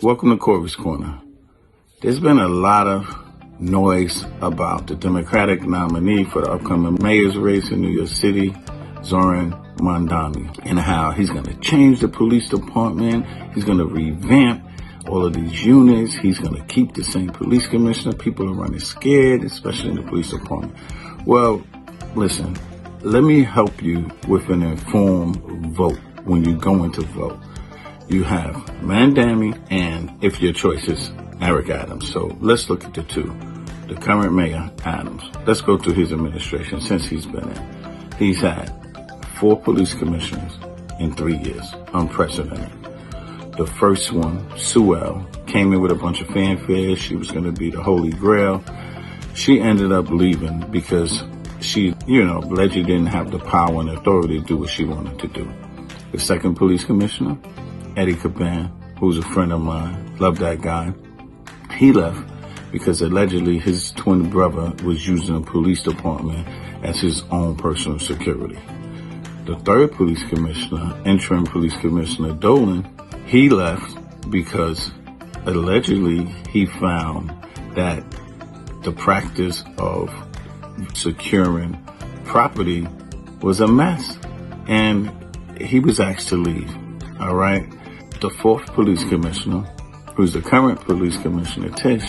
Welcome to Corey's Corner. There's been a lot of noise about the Democratic nominee for the upcoming mayor's race in New York City, Zoran Mandani, and how he's going to change the police department. He's going to revamp all of these units. He's going to keep the same police commissioner. People are running scared, especially in the police department. Well, listen, let me help you with an informed vote when you go into vote. You have Mandani and, if your choice is, Eric Adams. So let's look at the two. The current mayor, Adams. Let's go through his administration since he's been in. He's had 4 police commissioners in 3 years. Unprecedented. The first one, Sewell, came in with a bunch of fanfare. She was going to be the Holy Grail. She ended up leaving because she, allegedly didn't have the power and authority to do what she wanted to do. The second police commissioner, Eddie Caban, who's a friend of mine, love that guy. He left because allegedly his twin brother was using the police department as his own personal security. The third police commissioner, interim police commissioner Dolan, he left because allegedly he found that the practice of securing property was a mess, and he was asked to leave. All right. The fourth police commissioner, who's the current police commissioner, Tish,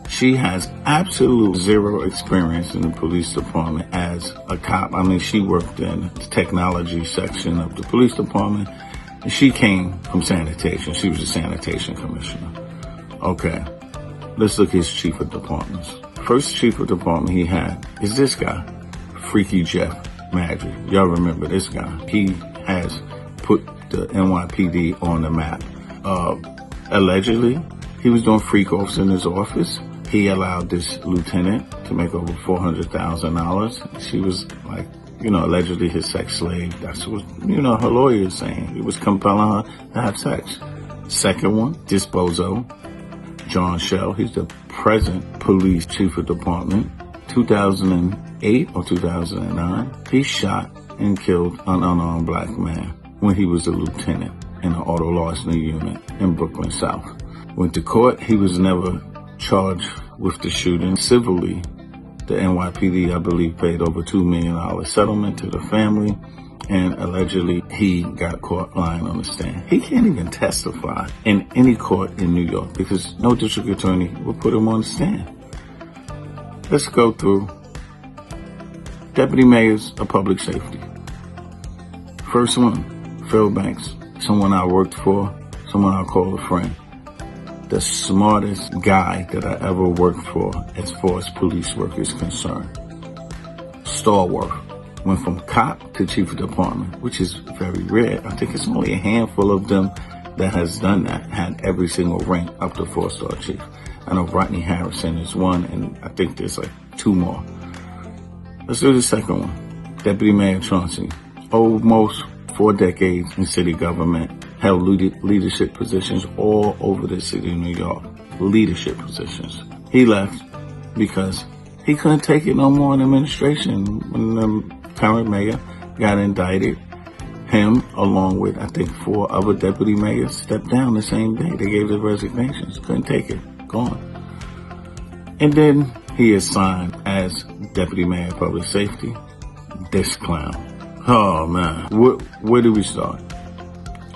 she has absolute zero experience in the police department as a cop. I mean, she worked in the technology section of the police department, and she came from sanitation. She was a sanitation commissioner. Okay, let's look at his chief of departments. First chief of department he had is this guy, Freaky Jeff Magic. Y'all remember this guy. He has put the NYPD on the map. Allegedly, he was doing freak offs in his office. He allowed this lieutenant to make over $400,000. She was like, allegedly his sex slave. That's what, her lawyer is saying. He was compelling her to have sex. Second one, this bozo, John Shell. He's the present police chief of department. 2008 or 2009, he shot and killed an unarmed black man when he was a lieutenant in an auto larceny unit in Brooklyn South. Went to court. He was never charged with the shooting. Civilly, the NYPD, I believe, paid over $2 million settlement to the family, and allegedly he got caught lying on the stand. He can't even testify in any court in New York because no district attorney will put him on the stand. Let's go through deputy mayors of public safety. First one, Phil Banks, someone I worked for, someone I call a friend. The smartest guy that I ever worked for as far as police work is concerned. Stalwart. Went from cop to chief of department, which is very rare. I think it's only a handful of them that has done that, had every single rank up to 4-star chief. I know Rodney Harrison is one, and I think there's like 2 more. Let's do the second one. Deputy Mayor Chauncey. Almost 4 decades in city government, held leadership positions all over the city of New York. Leadership positions. He left because he couldn't take it no more in administration. When the current mayor got indicted, him, along with, I think, 4 other deputy mayors, stepped down the same day. They gave their resignations. Couldn't take it. Gone. And then he is signed as deputy mayor of public safety. This clown. Oh, man. Where do we start?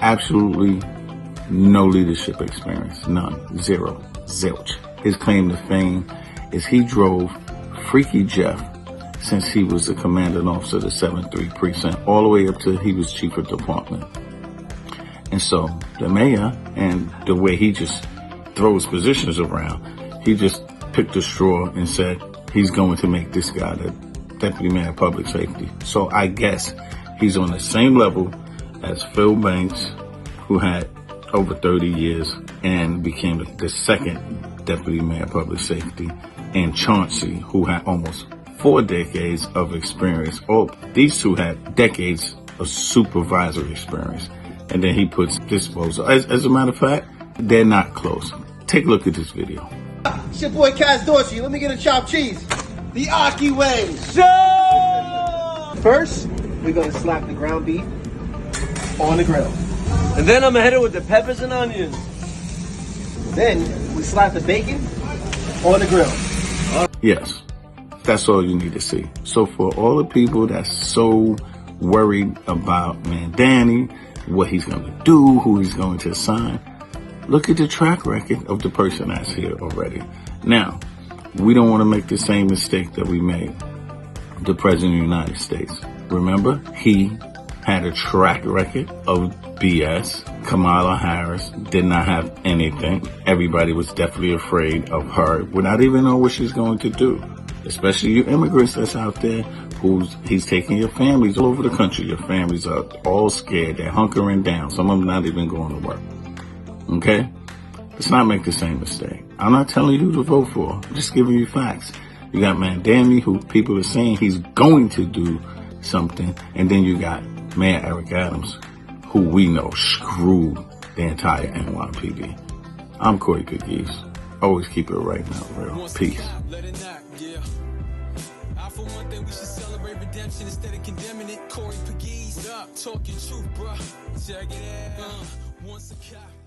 Absolutely no leadership experience. None. Zero. Zilch. His claim to fame is he drove Freaky Jeff since he was the commanding officer of the 7th precinct, all the way up to he was chief of department. And so the mayor, and the way he just throws positions around, he just picked a straw and said he's going to make this guy the deputy mayor of public safety. So I guess he's on the same level as Phil Banks, who had over 30 years and became the second deputy mayor of public safety, and Chauncey, who had almost 4 decades of experience. Oh, these two had decades of supervisory experience. And then he puts this bozo. As a matter of fact, they're not close. Take a look at this video. It's your boy Kaz Dorsey. Let me get a chopped cheese. The Aki way. First, we're gonna slap the ground beef on the grill. And then I'm gonna hit it with the peppers and onions. Then we slap the bacon on the grill. Yes, that's all you need to see. So for all the people that's so worried about man Danny, what he's going to do, who he's going to assign, look at the track record of the person that's here already. Now, we don't want to make the same mistake that we made the President of the United States. Remember, he had a track record of BS. Kamala Harris did not have anything. Everybody was definitely afraid of her without even knowing what she's going to do. Especially you immigrants that's out there he's taking your families all over the country. Your families are all scared. They're hunkering down. Some of them not even going to work. Okay? Let's not make the same mistake. I'm not telling you who to vote for. I'm just giving you facts. You got Mandami, who people are saying he's going to do something. And then you got Mayor Eric Adams, who we know screwed the entire NYPD. I'm Corey Cookies. Always keep it right now, real. Peace. For one thing, we should celebrate redemption instead of condemning it. Corey Pagese, talking truth, bruh. Check it out. Once a cop.